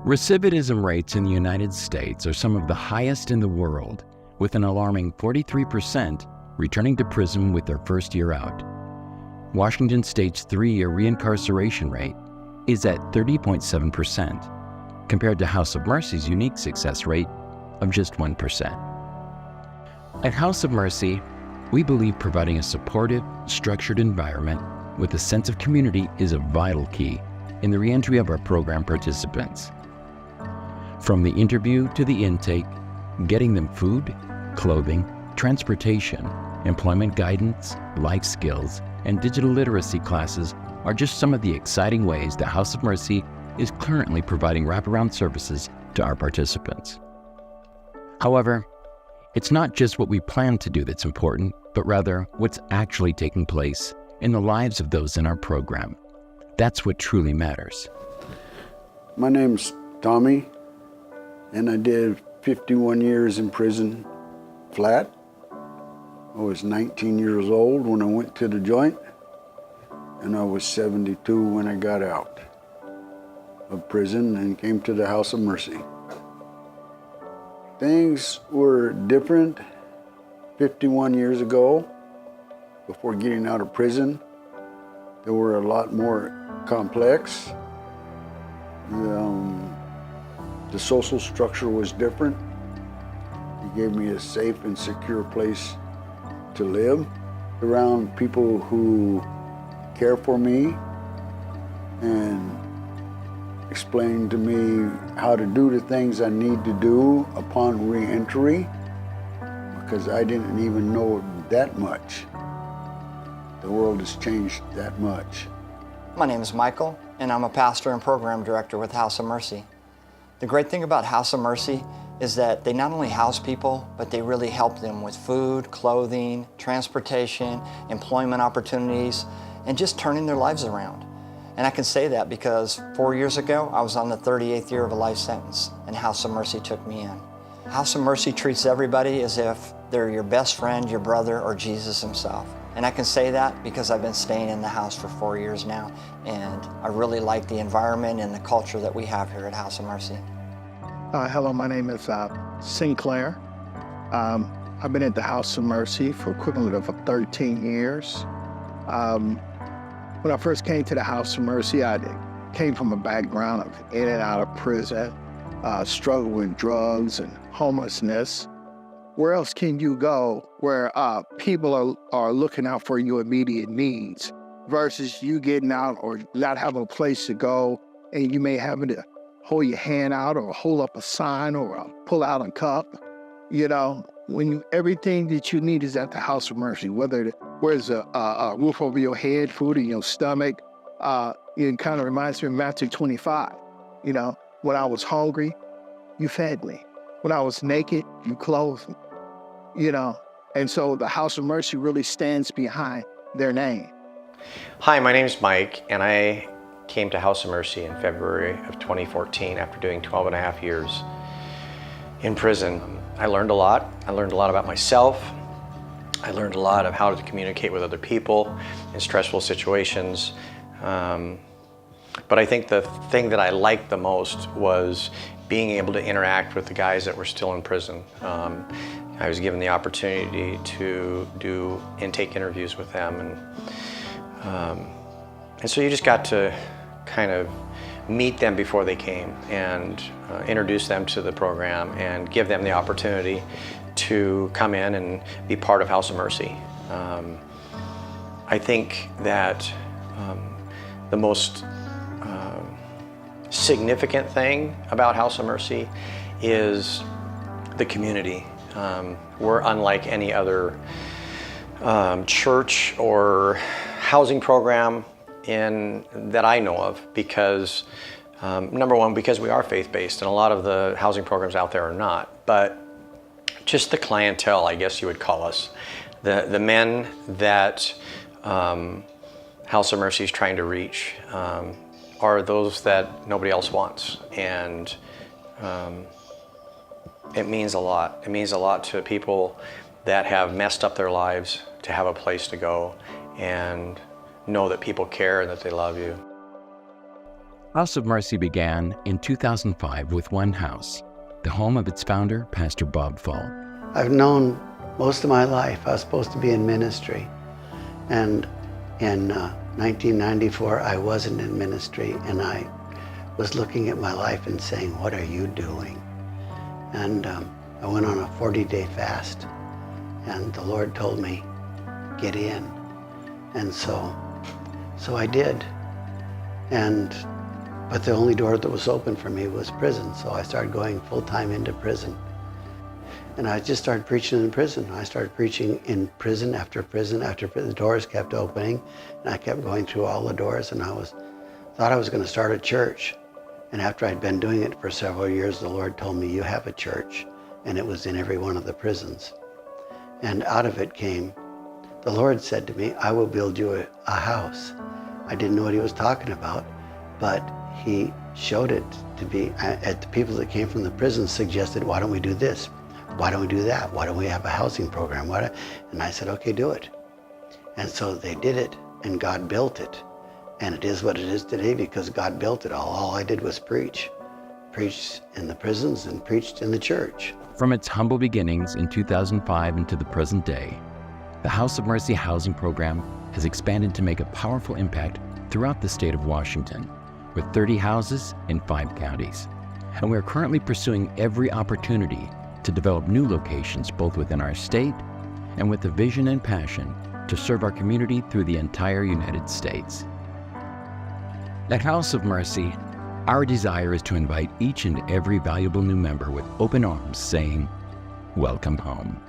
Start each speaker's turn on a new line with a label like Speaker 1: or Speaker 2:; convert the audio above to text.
Speaker 1: Recidivism rates in the United States are some of the highest in the world, with an alarming 43% returning to prison with their first year out. Washington State's 3-year reincarceration rate is at 30.7%, compared to House of Mercy's unique success rate of just 1%. At House of Mercy, we believe providing a supportive, structured environment with a sense of community is a vital key in the reentry of our program participants. From the interview to the intake, getting them food, clothing, transportation, employment guidance, life skills, and digital literacy classes are just some of the exciting ways that House of Mercy is currently providing wraparound services to our participants. However, it's not just what we plan to do that's important, but rather what's actually taking place in the lives of those in our program. That's what truly matters.
Speaker 2: My name's Tommy, and I did 51 years in prison flat. I was 19 years old when I went to the joint, and I was 72 when I got out of prison and came to the House of Mercy. Things were different 51 years ago. Before getting out of prison, they were a lot more complex. The social structure was different. It gave me a safe and secure place to live around people who care for me and explain to me how to do the things I need to do upon re-entry, because I didn't even know that much. The world has changed that much.
Speaker 3: My name is Michael, and I'm a pastor and program director with House of Mercy. The great thing about House of Mercy is that they not only house people, but they really help them with food, clothing, transportation, employment opportunities, and just turning their lives around. And I can say that because 4 years ago, I was on the 38th year of a life sentence, and House of Mercy took me in. House of Mercy treats everybody as if they're your best friend, your brother, or Jesus himself. And I can say that because I've been staying in the house for 4 years now, and I really like the environment and the culture that we have here at House of Mercy.
Speaker 4: Hello, my name is Sinclair. I've been at the House of Mercy for equivalent of 13 years. When I first came to the House of Mercy, I came from a background of in and out of prison, struggle with drugs and homelessness. Where else can you go where people are looking out for your immediate needs versus you getting out or not having a place to go, and you may have to hold your hand out or hold up a sign or pull out a cup. You know, everything that you need is at the House of Mercy, whether there's a roof over your head, food in your stomach. It kind of reminds me of Matthew 25. You know, when I was hungry, you fed me. When I was naked, you clothed me. You know, and so the House of Mercy really stands behind their name.
Speaker 5: Hi, my name is Mike, and I came to House of Mercy in February of 2014 after doing 12 and a half years in prison. I learned a lot. I learned a lot about myself. I learned a lot of how to communicate with other people in stressful situations. But I think the thing that I liked the most was being able to interact with the guys that were still in prison. I was given the opportunity to do intake interviews with them, and so you just got to kind of meet them before they came and introduce them to the program and give them the opportunity to come in and be part of House of Mercy. I think that the most significant thing about House of Mercy is the community. We're unlike any other church or housing program that I know of because, number one, because we are faith-based, and a lot of the housing programs out there are not, but just the clientele, I guess you would call us, the men that House of Mercy is trying to reach are those that nobody else wants, and it means a lot. It means a lot to people that have messed up their lives to have a place to go and know that people care and that they love you.
Speaker 1: House of Mercy began in 2005 with one house, the home of its founder, Pastor Bob Fall.
Speaker 6: I've known most of my life I was supposed to be in ministry. And in 1994, I wasn't in ministry, and I was looking at my life and saying, what are you doing? And I went on a 40-day fast, and the Lord told me, get in. And so I did. But the only door that was open for me was prison, so I started going full-time into prison. And I just started preaching in prison. I started preaching in prison after prison after prison. The doors kept opening, and I kept going through all the doors, and thought I was going to start a church. And after I'd been doing it for several years, the Lord told me, you have a church. And it was in every one of the prisons. And out of it came, the Lord said to me, I will build you a house. I didn't know what he was talking about, but he showed it to be, the people that came from the prison suggested, why don't we do this? Why don't we do that? Why don't we have a housing program? And I said, okay, do it. And so they did it, and God built it. And it is what it is today because God built it all. All I did was preach. Preached in the prisons and preached in the church.
Speaker 1: From its humble beginnings in 2005 into the present day, the House of Mercy housing program has expanded to make a powerful impact throughout the state of Washington, with 30 houses in 5 counties. And we are currently pursuing every opportunity to develop new locations both within our state and with the vision and passion to serve our community through the entire United States. At House of Mercy, our desire is to invite each and every valuable new member with open arms, saying, welcome home.